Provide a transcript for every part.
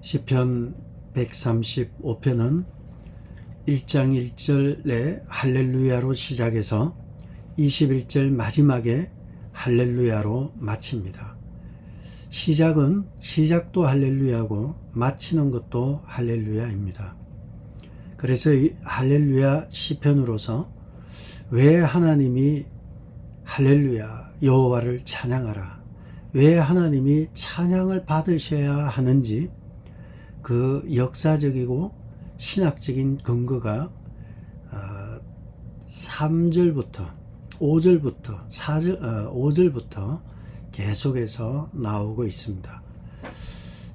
시편 135편은 1장 1절에 할렐루야로 시작해서 21절 마지막에 할렐루야로 마칩니다. 시작도 할렐루야고 마치는 것도 할렐루야입니다. 그래서 이 할렐루야 시편으로서 왜 하나님이 할렐루야 여호와를 찬양하라, 왜 하나님이 찬양을 받으셔야 하는지 그 역사적이고 신학적인 근거가 3절부터 5절부터 계속해서 나오고 있습니다.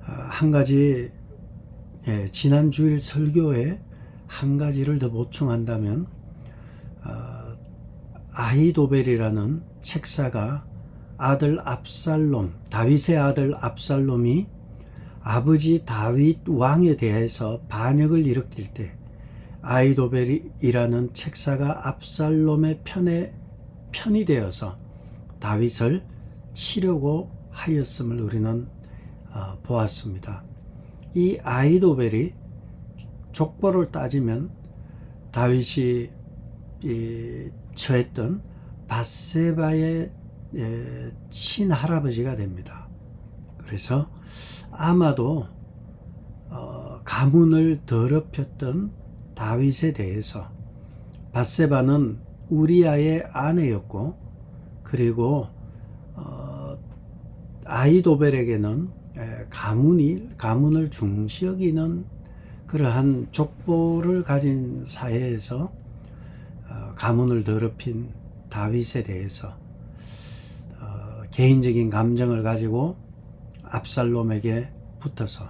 한 가지, 지난 주일 설교에 한 가지를 더 보충한다면 아히도벨이라는 책사가 다윗의 아들 압살롬이 아버지 다윗 왕에 대해서 반역을 일으킬 때 아히도벨이라는 책사가 압살롬의 편이 되어서 다윗을 치려고 하였음을 우리는 보았습니다. 이 아히도벨이 족보를 따지면 다윗이 처했던 밧세바의 친할아버지가 됩니다. 그래서 아마도 가문을 더럽혔던 다윗에 대해서, 밧세바는 우리아의 아내였고, 그리고 아히도벨에게는 가문을 중시 여기는 그러한 족보를 가진 사회에서 가문을 더럽힌 다윗에 대해서 개인적인 감정을 가지고 압살롬에게 붙어서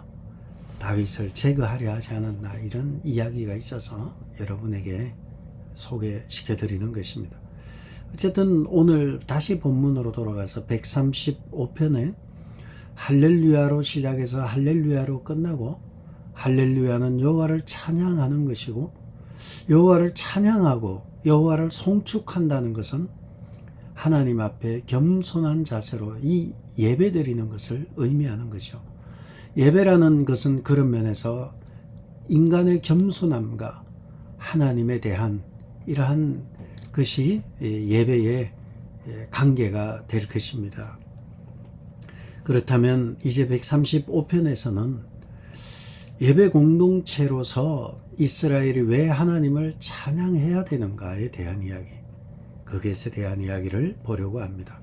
다윗을 제거하려 하지 않았나, 이런 이야기가 있어서 여러분에게 소개시켜 드리는 것입니다. 어쨌든 오늘 다시 본문으로 돌아가서 135편에 할렐루야로 시작해서 할렐루야로 끝나고, 할렐루야는 여호와를 찬양하는 것이고, 여호와를 찬양하고 여호와를 송축한다는 것은 하나님 앞에 겸손한 자세로 이 예배 드리는 것을 의미하는 것이죠. 예배라는 것은 그런 면에서 인간의 겸손함과 하나님에 대한 이러한 것이 예배의 관계가 될 것입니다. 그렇다면 이제 135편에서는 예배 공동체로서 이스라엘이 왜 하나님을 찬양해야 되는가에 대한 이야기, 그것에 대한 이야기를 보려고 합니다.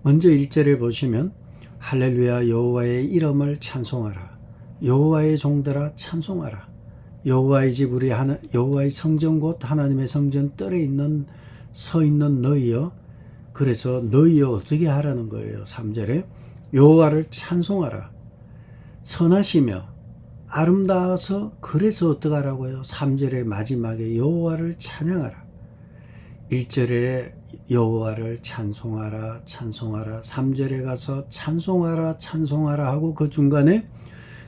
먼저 1절에 보시면 할렐루야 여호와의 이름을 찬송하라, 여호와의 종들아 찬송하라, 여호와의 집 우리 여호와의 성전 곧 하나님의 성전 뜰에 서 있는 너희여. 그래서 너희여 어떻게 하라는 거예요? 3절에 여호와를 찬송하라, 선하시며 아름다워서 그래서 어떻게 하라고요? 3절의 마지막에 여호와를 찬양하라. 1절에 여호와를 찬송하라 3절에 가서 찬송하라 하고 그 중간에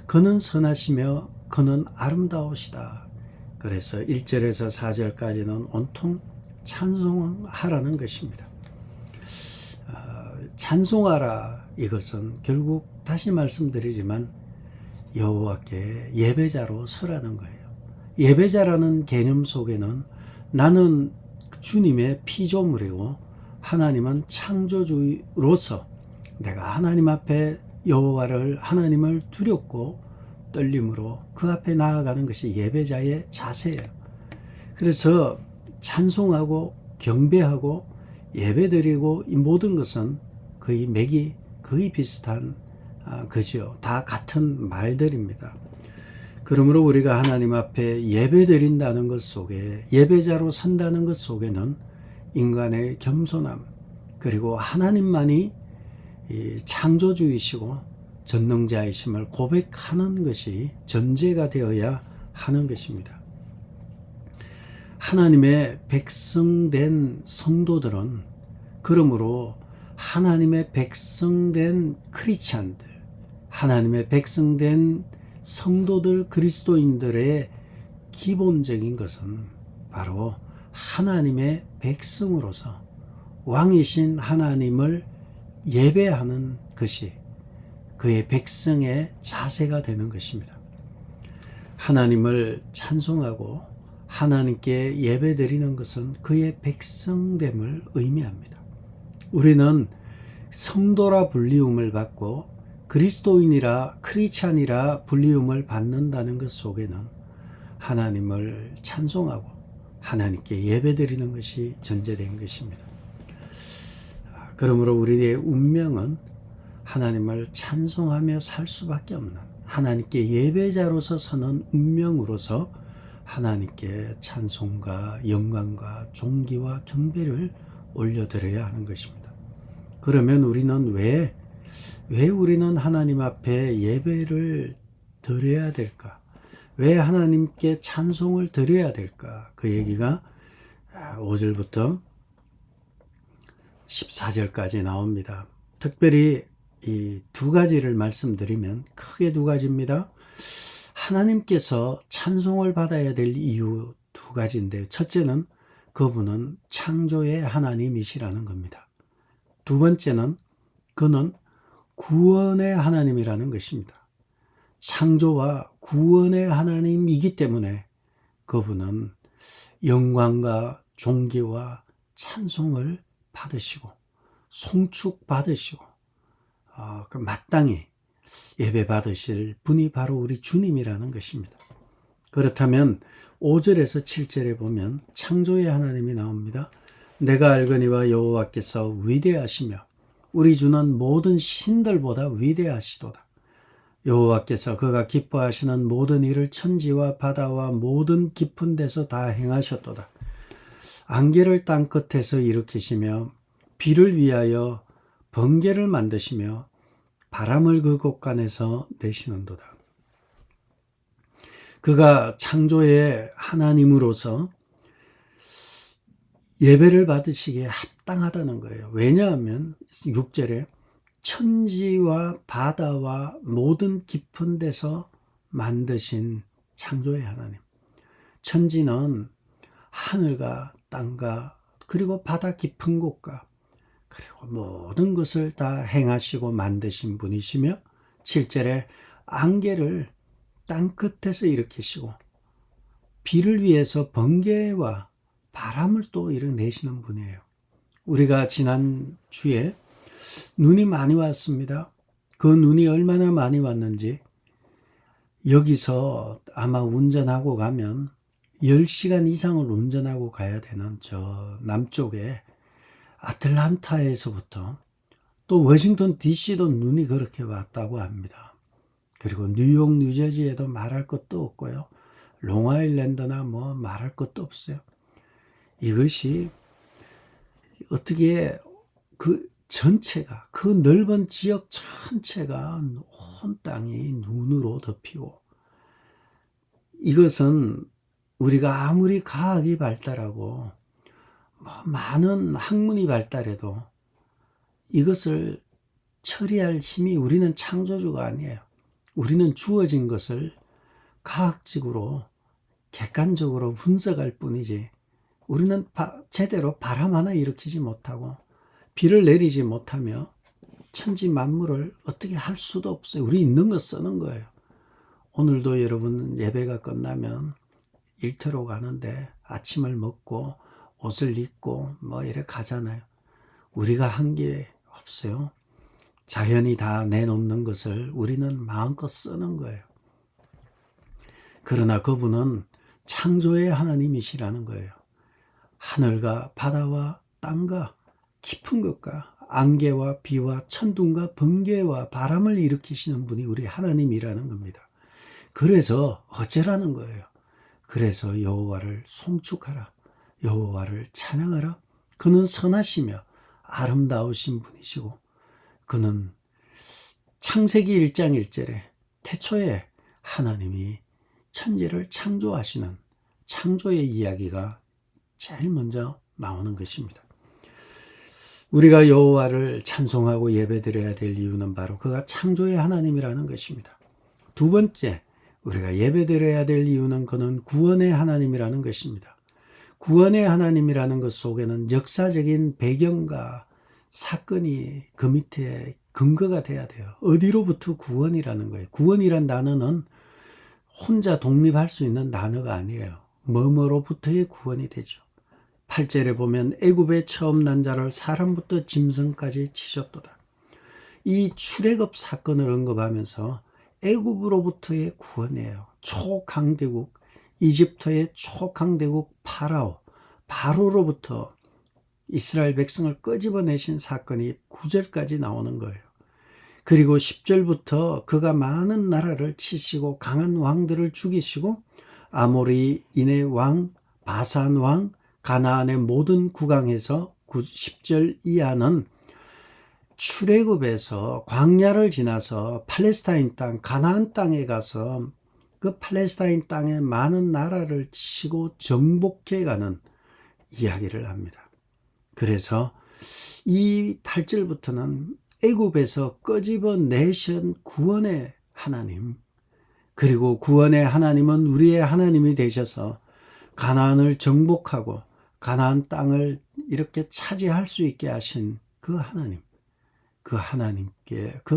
그는 선하시며 그는 아름다우시다. 그래서 1절에서 4절까지는 온통 찬송하라는 것입니다. 찬송하라, 이것은 결국 다시 말씀드리지만 여호와께 예배자로 서라는 거예요. 예배자라는 개념 속에는 나는 주님의 피조물이고 하나님은 창조주로서 내가 하나님 앞에 하나님을 두렵고 떨림으로 그 앞에 나아가는 것이 예배자의 자세예요. 그래서 찬송하고 경배하고 예배드리고 이 모든 것은 맥이 거의 비슷한 그죠. 다 같은 말들입니다. 그러므로 우리가 하나님 앞에 예배 드린다는 것 속에, 예배자로 선다는 것 속에는 인간의 겸손함, 그리고 하나님만이 창조주이시고 전능자이심을 고백하는 것이 전제가 되어야 하는 것입니다. 하나님의 백성된 성도들은 그러므로 하나님의 백성된 크리스찬들, 하나님의 백성된 성도들, 그리스도인들의 기본적인 것은 바로 하나님의 백성으로서 왕이신 하나님을 예배하는 것이 그의 백성의 자세가 되는 것입니다. 하나님을 찬송하고 하나님께 예배드리는 것은 그의 백성됨을 의미합니다. 우리는 성도라 불리움을 받고 그리스도인이라 크리스찬이라 불리움을 받는다는 것 속에는 하나님을 찬송하고 하나님께 예배드리는 것이 전제된 것입니다. 그러므로 우리의 운명은 하나님을 찬송하며 살 수밖에 없는 하나님께 예배자로서 서는 운명으로서 하나님께 찬송과 영광과 존귀와 경배를 올려드려야 하는 것입니다. 그러면 우리는 왜 우리는 하나님 앞에 예배를 드려야 될까? 왜 하나님께 찬송을 드려야 될까? 그 얘기가 5절부터 14절까지 나옵니다. 특별히 이 두 가지를 말씀드리면 크게 두 가지입니다. 하나님께서 찬송을 받아야 될 이유 두 가지인데, 첫째는 그분은 창조의 하나님이시라는 겁니다. 두 번째는 그는 구원의 하나님이라는 것입니다. 창조와 구원의 하나님이기 때문에 그분은 영광과 존귀와 찬송을 받으시고 송축 받으시고 마땅히 예배 받으실 분이 바로 우리 주님이라는 것입니다. 그렇다면 5절에서 7절에 보면 창조의 하나님이 나옵니다. 내가 알거니와 여호와께서 위대하시며 우리 주는 모든 신들보다 위대하시도다. 여호와께서 그가 기뻐하시는 모든 일을 천지와 바다와 모든 깊은 데서 다 행하셨도다. 안개를 땅 끝에서 일으키시며 비를 위하여 번개를 만드시며 바람을 그 곳간에서 내시는도다. 그가 창조의 하나님으로서 예배를 받으시기에 합당하다는 거예요. 왜냐하면 6절에 천지와 바다와 모든 깊은 데서 만드신 창조의 하나님. 천지는 하늘과 땅과 그리고 바다 깊은 곳과 그리고 모든 것을 다 행하시고 만드신 분이시며 7절에 안개를 땅 끝에서 일으키시고 비를 위해서 번개와 바람을 또 일어내시는 분이에요. 우리가 지난 주에 눈이 많이 왔습니다. 그 눈이 얼마나 많이 왔는지 여기서 아마 운전하고 가면 10시간 이상을 운전하고 가야 되는 저 남쪽에 아틀란타에서부터 또 워싱턴 DC도 눈이 그렇게 왔다고 합니다. 그리고 뉴욕, 뉴저지에도 말할 것도 없고요. 롱아일랜드나 뭐 말할 것도 없어요. 이것이 어떻게 그 전체가, 그 넓은 지역 전체가 온 땅이 눈으로 덮이고, 이것은 우리가 아무리 과학이 발달하고 많은 학문이 발달해도 이것을 처리할 힘이, 우리는 창조주가 아니에요. 우리는 주어진 것을 과학적으로 객관적으로 분석할 뿐이지 우리는 제대로 바람 하나 일으키지 못하고 비를 내리지 못하며 천지 만물을 어떻게 할 수도 없어요. 우리 있는 거 쓰는 거예요. 오늘도 여러분 예배가 끝나면 일터로 가는데 아침을 먹고 옷을 입고 뭐 이래 가잖아요. 우리가 한 게 없어요. 자연이 다 내놓는 것을 우리는 마음껏 쓰는 거예요. 그러나 그분은 창조의 하나님이시라는 거예요. 하늘과 바다와 땅과 깊은 것과 안개와 비와 천둥과 번개와 바람을 일으키시는 분이 우리 하나님이라는 겁니다. 그래서 어째라는 거예요. 그래서 여호와를 송축하라. 여호와를 찬양하라. 그는 선하시며 아름다우신 분이시고 그는 창세기 1장 1절에 태초에 하나님이 천지를 창조하시는 창조의 이야기가 제일 먼저 나오는 것입니다. 우리가 여호와를 찬송하고 예배드려야 될 이유는 바로 그가 창조의 하나님이라는 것입니다. 두 번째, 우리가 예배드려야 될 이유는 그는 구원의 하나님이라는 것입니다. 구원의 하나님이라는 것 속에는 역사적인 배경과 사건이 그 밑에 근거가 돼야 돼요. 어디로부터 구원이라는 거예요. 구원이란 단어는 혼자 독립할 수 있는 단어가 아니에요. 뭐뭐로부터의 구원이 되죠. 8절에 보면 애굽에 처음 난 자를 사람부터 짐승까지 치셨도다. 이 출애굽 사건을 언급하면서 애굽으로부터의 구원이에요. 초강대국, 이집트의 초강대국 바로로부터 이스라엘 백성을 끄집어내신 사건이 9절까지 나오는 거예요. 그리고 10절부터 그가 많은 나라를 치시고 강한 왕들을 죽이시고 아모리인의 왕, 바산 왕, 가나안의 모든 국왕에서 10절 이하는 출애굽에서 광야를 지나서 팔레스타인 땅, 가나안 땅에 가서 그 팔레스타인 땅에 많은 나라를 치고 정복해가는 이야기를 합니다. 그래서 이 8절부터는 애굽에서 끄집어내신 구원의 하나님, 그리고 구원의 하나님은 우리의 하나님이 되셔서 가나안을 정복하고 가나안 땅을 이렇게 차지할 수 있게 하신 그 하나님, 그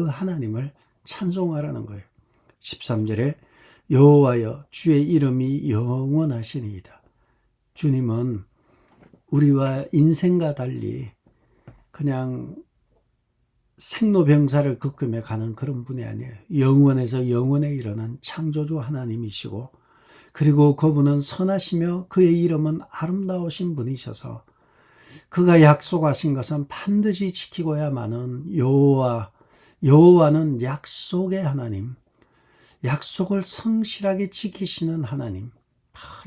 하나님을 찬송하라는 거예요. 13절에 여호와여 주의 이름이 영원하시니이다. 주님은 우리와 인생과 달리 그냥 생로병사를 겪으며 가는 그런 분이 아니에요. 영원에서 영원에 이르는 창조주 하나님이시고, 그리고 그분은 선하시며 그의 이름은 아름다우신 분이셔서 그가 약속하신 것은 반드시 지키고야만은 여호와는 약속의 하나님, 약속을 성실하게 지키시는 하나님,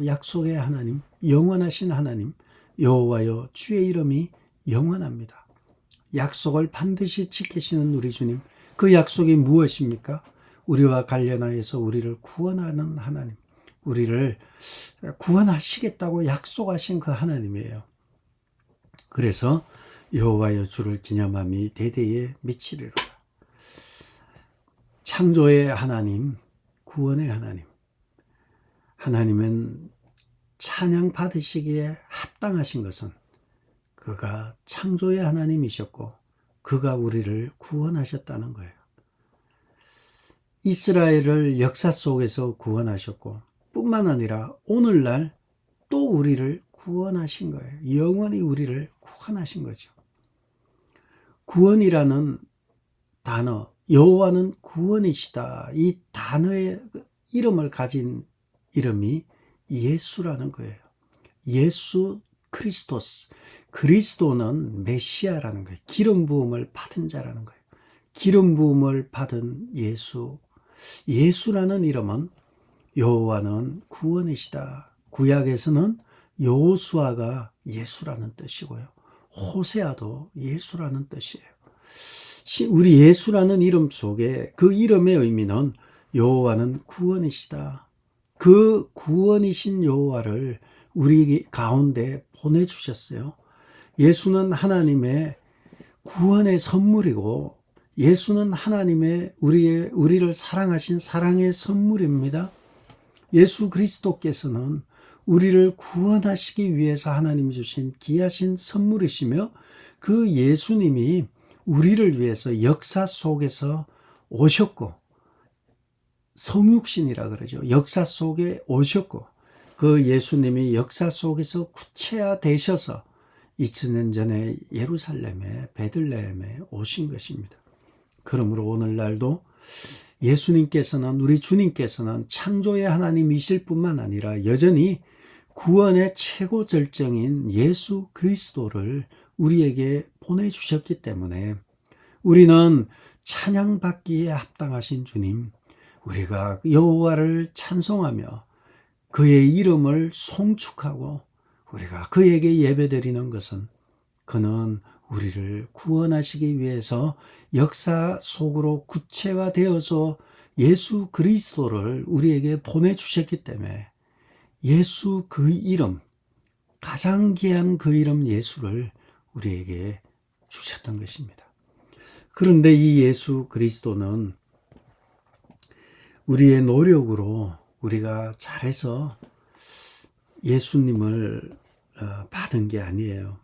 약속의 하나님, 영원하신 하나님, 여호와여 주의 이름이 영원합니다. 약속을 반드시 지키시는 우리 주님, 그 약속이 무엇입니까? 우리와 관련하여서 우리를 구원하는 하나님, 우리를 구원하시겠다고 약속하신 그 하나님이에요. 그래서 여호와여 주를 기념함이 대대에 미치리로다. 창조의 하나님, 구원의 하나님, 하나님은 찬양 받으시기에 합당하신 것은 그가 창조의 하나님이셨고 그가 우리를 구원하셨다는 거예요. 이스라엘을 역사 속에서 구원하셨고 뿐만 아니라 오늘날 또 우리를 구원하신 거예요. 영원히 우리를 구원하신 거죠. 구원이라는 단어, 여호와는 구원이시다. 이 단어의 이름을 가진 이름이 예수라는 거예요. 예수 크리스토스. 그리스도는 메시아라는 거예요. 기름 부음을 받은 자라는 거예요. 기름 부음을 받은 예수. 예수라는 이름은 여호와는 구원이시다. 구약에서는 여호수아가 예수라는 뜻이고요. 호세아도 예수라는 뜻이에요. 우리 예수라는 이름 속에 그 이름의 의미는 여호와는 구원이시다. 그 구원이신 여호와를 우리 가운데 보내주셨어요. 예수는 하나님의 구원의 선물이고 예수는 하나님의 우리를 사랑하신 사랑의 선물입니다. 예수 그리스도께서는 우리를 구원하시기 위해서 하나님이 주신 귀하신 선물이시며 그 예수님이 우리를 위해서 역사 속에서 오셨고 성육신이라 그러죠. 역사 속에 오셨고 그 예수님이 역사 속에서 구체화되셔서 2000년 전에 예루살렘에 베들레헴에 오신 것입니다. 그러므로 오늘날도 예수님께서는 우리 주님께서는 창조의 하나님이실 뿐만 아니라 여전히 구원의 최고 절정인 예수 그리스도를 우리에게 보내주셨기 때문에 우리는 찬양받기에 합당하신 주님, 우리가 여호와를 찬송하며 그의 이름을 송축하고 우리가 그에게 예배드리는 것은 그는 우리를 구원하시기 위해서 역사 속으로 구체화되어서 예수 그리스도를 우리에게 보내주셨기 때문에 예수 그 이름, 가장 귀한 그 이름 예수를 우리에게 주셨던 것입니다. 그런데 이 예수 그리스도는 우리의 노력으로 우리가 잘해서 예수님을 받은 게 아니에요.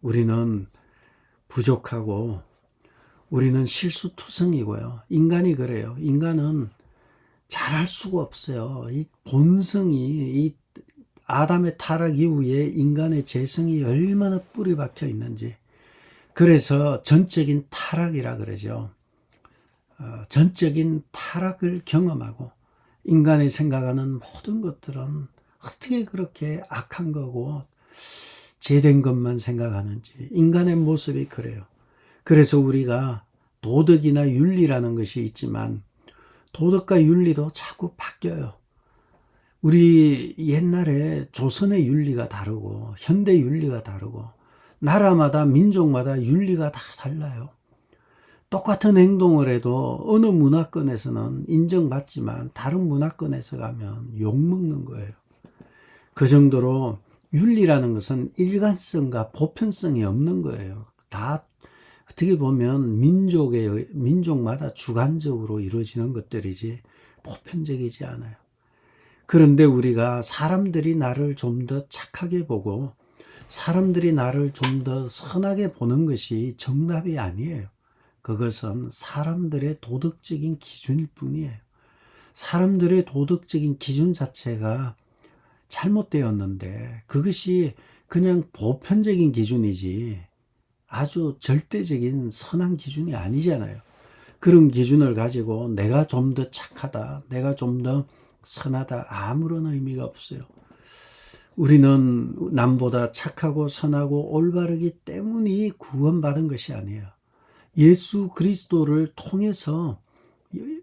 우리는 부족하고 우리는 실수투성이고요. 인간이 그래요. 인간은 잘할 수가 없어요. 이 본성이, 이 아담의 타락 이후에 인간의 재성이 얼마나 뿌리 박혀 있는지. 그래서 전적인 타락이라 그러죠. 전적인 타락을 경험하고 인간이 생각하는 모든 것들은 어떻게 그렇게 악한 거고 죄된 것만 생각하는지. 인간의 모습이 그래요. 그래서 우리가 도덕이나 윤리라는 것이 있지만 도덕과 윤리도 자꾸 바뀌어요. 우리 옛날에 조선의 윤리가 다르고 현대 윤리가 다르고 나라마다 민족마다 윤리가 다 달라요. 똑같은 행동을 해도 어느 문화권에서는 인정받지만 다른 문화권에서 가면 욕먹는 거예요. 그 정도로 윤리라는 것은 일관성과 보편성이 없는 거예요. 다 어떻게 보면 민족마다 주관적으로 이루어지는 것들이지 보편적이지 않아요. 그런데 우리가 사람들이 나를 좀 더 착하게 보고 사람들이 나를 좀 더 선하게 보는 것이 정답이 아니에요. 그것은 사람들의 도덕적인 기준일 뿐이에요. 사람들의 도덕적인 기준 자체가 잘못되었는데 그것이 그냥 보편적인 기준이지 아주 절대적인 선한 기준이 아니잖아요. 그런 기준을 가지고 내가 좀 더 착하다, 내가 좀 더 선하다, 아무런 의미가 없어요. 우리는 남보다 착하고 선하고 올바르기 때문에 구원받은 것이 아니에요. 예수 그리스도를 통해서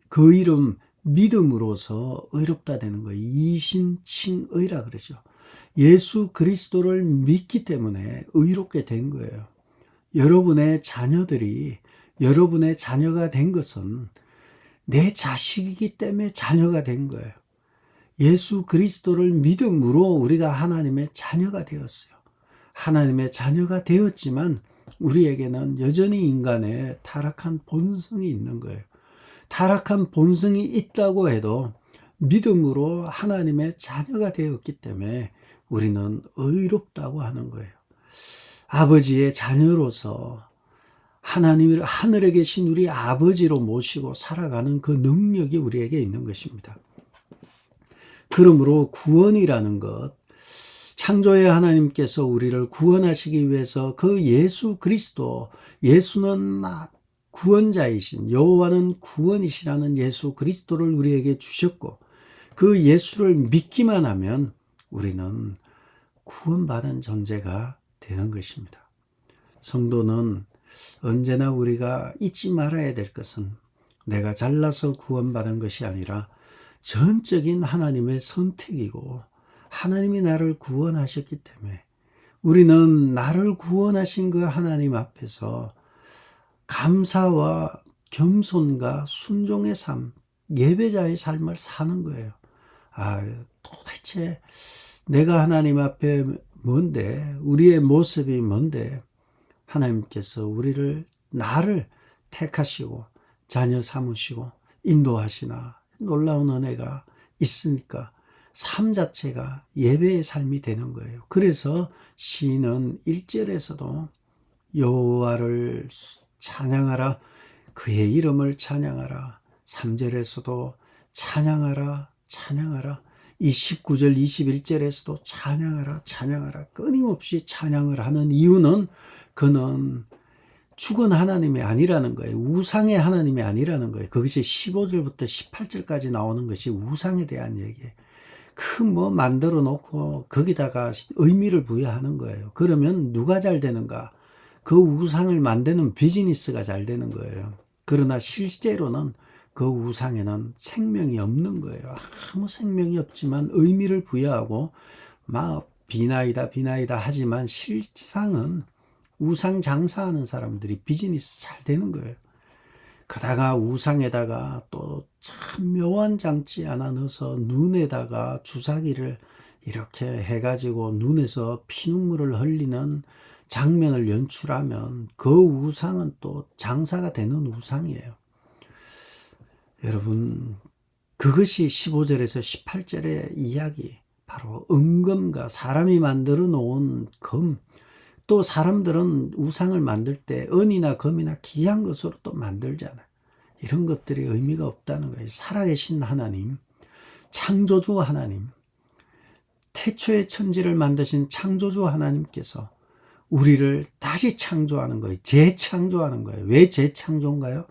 그 이름 믿음으로서 의롭다 되는 거예요. 이신칭의라 그러죠. 예수 그리스도를 믿기 때문에 의롭게 된 거예요. 여러분의 자녀들이 여러분의 자녀가 된 것은 내 자식이기 때문에 자녀가 된 거예요. 예수 그리스도를 믿음으로 우리가 하나님의 자녀가 되었어요. 하나님의 자녀가 되었지만 우리에게는 여전히 인간의 타락한 본성이 있는 거예요. 타락한 본성이 있다고 해도 믿음으로 하나님의 자녀가 되었기 때문에 우리는 의롭다고 하는 거예요. 아버지의 자녀로서 하나님을 하늘에 계신 우리 아버지로 모시고 살아가는 그 능력이 우리에게 있는 것입니다. 그러므로 구원이라는 것, 창조의 하나님께서 우리를 구원하시기 위해서 그 예수 그리스도, 예수는 구원자이신 여호와는 구원이시라는 예수 그리스도를 우리에게 주셨고 그 예수를 믿기만 하면 우리는 구원받은 존재가 되는 것입니다. 성도는 언제나 우리가 잊지 말아야 될 것은 내가 잘나서 구원받은 것이 아니라 전적인 하나님의 선택이고 하나님이 나를 구원하셨기 때문에 우리는 나를 구원하신 그 하나님 앞에서 감사와 겸손과 순종의 삶, 예배자의 삶을 사는 거예요. 도대체 내가 하나님 앞에 뭔데, 우리의 모습이 뭔데, 하나님께서 나를 택하시고 자녀 삼으시고 인도하시나 놀라운 은혜가 있으니까 삶 자체가 예배의 삶이 되는 거예요. 그래서 시인은 1절에서도 여호와를 찬양하라, 그의 이름을 찬양하라, 3절에서도 찬양하라, 찬양하라, 이 19절 21절에서도 찬양하라, 찬양하라, 끊임없이 찬양을 하는 이유는 그는 죽은 하나님이 아니라는 거예요. 우상의 하나님이 아니라는 거예요. 그것이 15절부터 18절까지 나오는 것이 우상에 대한 얘기예요. 만들어 놓고 거기다가 의미를 부여하는 거예요. 그러면 누가 잘 되는가? 그 우상을 만드는 비즈니스가 잘 되는 거예요. 그러나 실제로는 그 우상에는 생명이 없는 거예요. 아무 생명이 없지만 의미를 부여하고 비나이다 하지만 실상은 우상 장사하는 사람들이 비즈니스 잘 되는 거예요. 그다가 우상에다가 또 참 묘한 장치 하나 넣어서 눈에다가 주사기를 이렇게 해가지고 눈에서 피눈물을 흘리는 장면을 연출하면 그 우상은 또 장사가 되는 우상이에요. 여러분, 그것이 15절에서 18절의 이야기, 바로 은금과 사람이 만들어 놓은 금, 또 사람들은 우상을 만들 때 은이나 금이나 귀한 것으로 또 만들잖아요. 이런 것들이 의미가 없다는 거예요. 살아계신 하나님, 창조주 하나님, 태초의 천지를 만드신 창조주 하나님께서 우리를 다시 창조하는 거예요. 재창조하는 거예요. 왜 재창조인가요?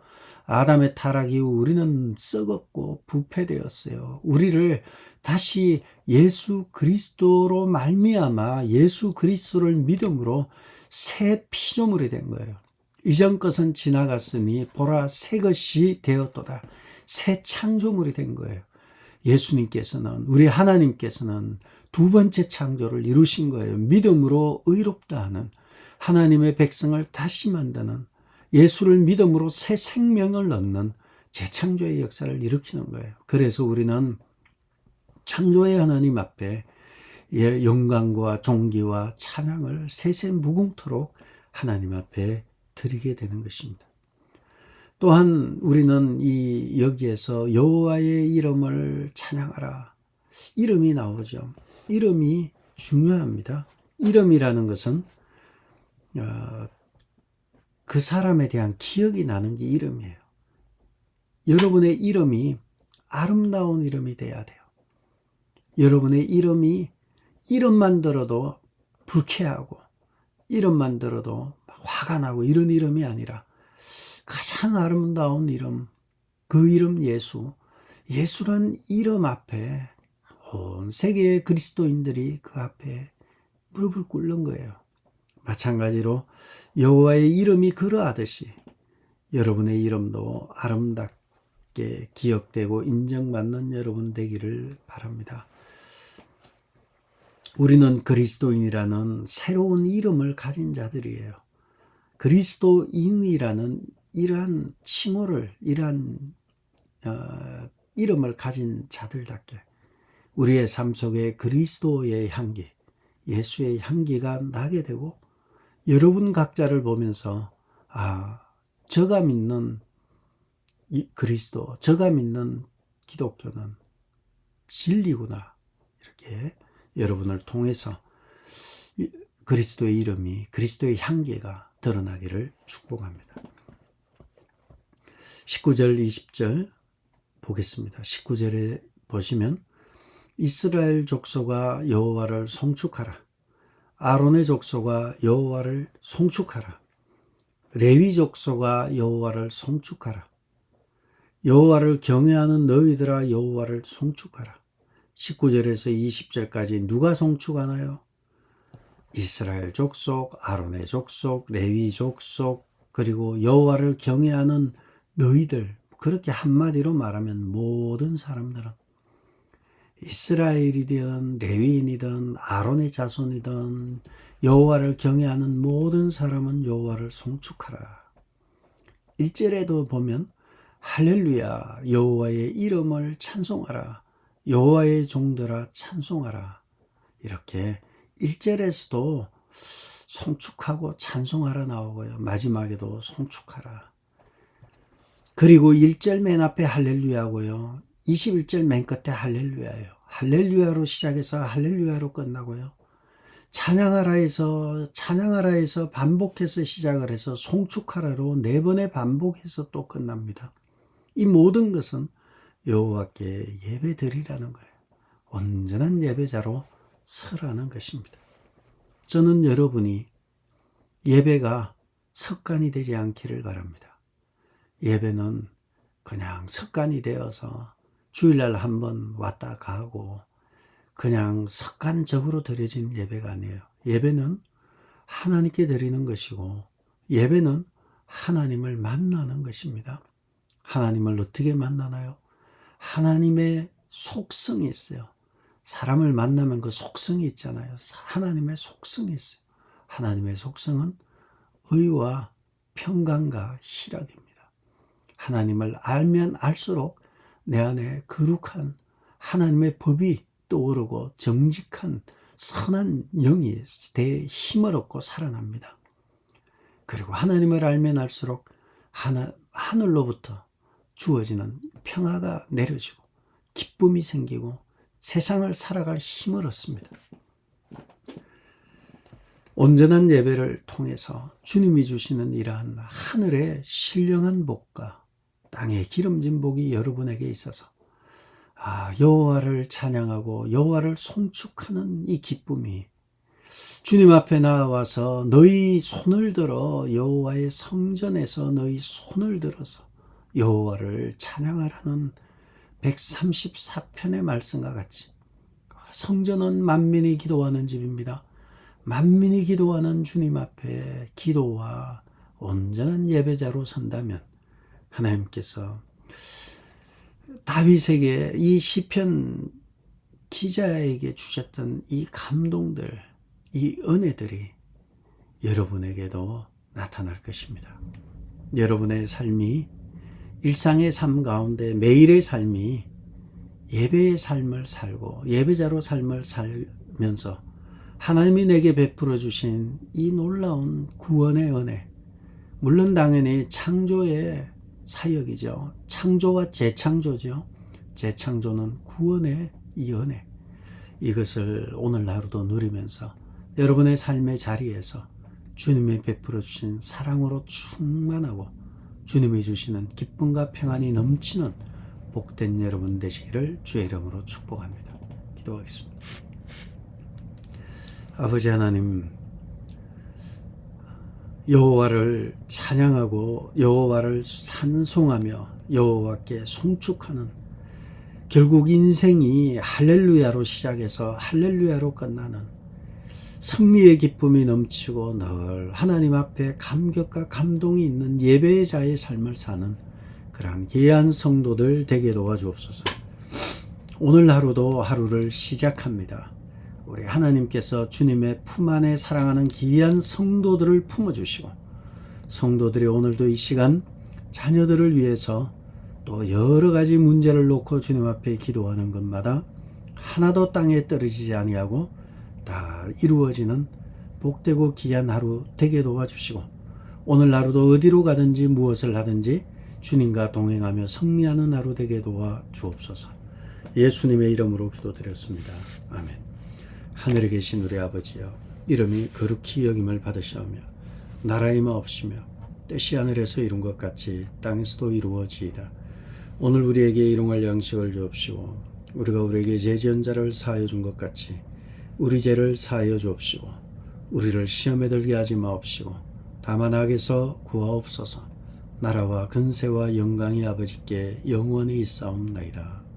아담의 타락 이후 우리는 썩었고 부패되었어요. 우리를 다시 예수 그리스도로 말미암아 예수 그리스도를 믿음으로 새 피조물이 된 거예요. 이전 것은 지나갔으니 보라 새 것이 되었도다. 새 창조물이 된 거예요. 예수님께서는, 우리 하나님께서는 두 번째 창조를 이루신 거예요. 믿음으로 의롭다 하는, 하나님의 백성을 다시 만드는, 예수를 믿음으로 새 생명을 얻는 재창조의 역사를 일으키는 거예요. 그래서 우리는 창조의 하나님 앞에 영광과 존귀와 찬양을 세세무궁토록 하나님 앞에 드리게 되는 것입니다. 또한 우리는 여기에서 여호와의 이름을 찬양하라. 이름이 나오죠. 이름이 중요합니다. 이름이라는 것은 그 사람에 대한 기억이 나는 게 이름이에요. 여러분의 이름이 아름다운 이름이 돼야 돼요. 여러분의 이름이 이름만 들어도 불쾌하고 이름만 들어도 화가 나고 이런 이름이 아니라 가장 아름다운 이름, 그 이름 예수. 예수란 이름 앞에 온 세계의 그리스도인들이 그 앞에 무릎을 꿇는 거예요. 마찬가지로 여호와의 이름이 그러하듯이 여러분의 이름도 아름답게 기억되고 인정받는 여러분 되기를 바랍니다. 우리는 그리스도인이라는 새로운 이름을 가진 자들이에요. 그리스도인이라는 이러한 칭호를, 이러한 이름을 가진 자들답게 우리의 삶 속에 그리스도의 향기, 예수의 향기가 나게 되고 여러분 각자를 보면서 저가 믿는 그리스도, 저가 믿는 기독교는 진리구나, 이렇게 여러분을 통해서 그리스도의 이름이, 그리스도의 향기가 드러나기를 축복합니다. 19절 20절 보겠습니다. 19절에 보시면 이스라엘 족속아 여호와를 송축하라. 아론의 족속아 여호와를 송축하라. 레위 족속아 여호와를 송축하라. 여호와를 경외하는 너희들아 여호와를 송축하라. 19절에서 20절까지 누가 송축하나요? 이스라엘 족속, 아론의 족속, 레위 족속, 그리고 여호와를 경외하는 너희들, 그렇게 한마디로 말하면 모든 사람들은 이스라엘이든 레위인이든 아론의 자손이든 여호와를 경외하는 모든 사람은 여호와를 송축하라. 1절에도 보면 할렐루야 여호와의 이름을 찬송하라. 여호와의 종들아 찬송하라. 이렇게 1절에서도 송축하고 찬송하라 나오고요. 마지막에도 송축하라. 그리고 1절 맨 앞에 할렐루야고요. 21절 맨 끝에 할렐루야예요. 할렐루야로 시작해서 할렐루야로 끝나고요. 찬양하라에서 반복해서 시작을 해서 송축하라로 4번의 반복해서 또 끝납니다. 이 모든 것은 여호와께 예배드리라는 거예요. 온전한 예배자로 서라는 것입니다. 저는 여러분이 예배가 습관이 되지 않기를 바랍니다. 예배는 그냥 습관이 되어서 주일날 한번 왔다 가고 그냥 습관적으로 드려진 예배가 아니에요. 예배는 하나님께 드리는 것이고 예배는 하나님을 만나는 것입니다. 하나님을 어떻게 만나나요? 하나님의 속성이 있어요. 사람을 만나면 그 속성이 있잖아요. 하나님의 속성이 있어요. 하나님의 속성은 의와 평강과 희락입니다. 하나님을 알면 알수록 내 안에 거룩한 하나님의 법이 떠오르고 정직한 선한 영이 내 힘을 얻고 살아납니다. 그리고 하나님을 알면 알수록 하늘로부터 주어지는 평화가 내려지고 기쁨이 생기고 세상을 살아갈 힘을 얻습니다. 온전한 예배를 통해서 주님이 주시는 이러한 하늘의 신령한 복과 땅의 기름진 복이 여러분에게 있어서 여호와를 찬양하고 여호와를 송축하는 이 기쁨이 주님 앞에 나와서 너희 손을 들어 여호와의 성전에서 너희 손을 들어서 여호와를 찬양하라는 134편의 말씀과 같이 성전은 만민이 기도하는 집입니다. 만민이 기도하는 주님 앞에 기도와 온전한 예배자로 선다면 하나님께서 다윗에게 이 시편 기자에게 주셨던 이 감동들, 이 은혜들이 여러분에게도 나타날 것입니다. 여러분의 삶이 일상의 삶 가운데 매일의 삶이 예배의 삶을 살고 예배자로 삶을 살면서 하나님이 내게 베풀어 주신 이 놀라운 구원의 은혜, 물론 당연히 창조의 사역이죠. 창조와 재창조죠. 재창조는 구원의 이 은혜, 이것을 오늘 하루도 누리면서 여러분의 삶의 자리에서 주님이 베풀어 주신 사랑으로 충만하고 주님이 주시는 기쁨과 평안이 넘치는 복된 여러분 되시기를 주의 이름으로 축복합니다. 기도하겠습니다. 아버지 하나님, 여호와를 찬양하고 여호와를 찬송하며 여호와께 송축하는, 결국 인생이 할렐루야로 시작해서 할렐루야로 끝나는 승리의 기쁨이 넘치고 늘 하나님 앞에 감격과 감동이 있는 예배자의 삶을 사는 그러한 귀한 성도들 되게 도와주옵소서. 오늘 하루도 하루를 시작합니다. 우리 하나님께서 주님의 품 안에 사랑하는 귀한 성도들을 품어주시고 성도들이 오늘도 이 시간 자녀들을 위해서 또 여러 가지 문제를 놓고 주님 앞에 기도하는 것마다 하나도 땅에 떨어지지 아니하고 다 이루어지는 복되고 귀한 하루 되게 도와주시고 오늘 하루도 어디로 가든지 무엇을 하든지 주님과 동행하며 승리하는 하루 되게 도와주옵소서. 예수님의 이름으로 기도드렸습니다. 아멘. 하늘에 계신 우리 아버지여, 이름이 거룩히 여김을 받으시오며 나라의 마옵시며 뜻이 하늘에서 이룬 것 같이 땅에서도 이루어지이다. 오늘 우리에게 일용할 양식을 주옵시고 우리가 우리에게 죄지은 자를 사하여 준 것 같이 우리 죄를 사하여 주옵시고 우리를 시험에 들게 하지 마옵시고 다만 악에서 구하옵소서. 나라와 근세와 영광이 아버지께 영원히 있사옵나이다.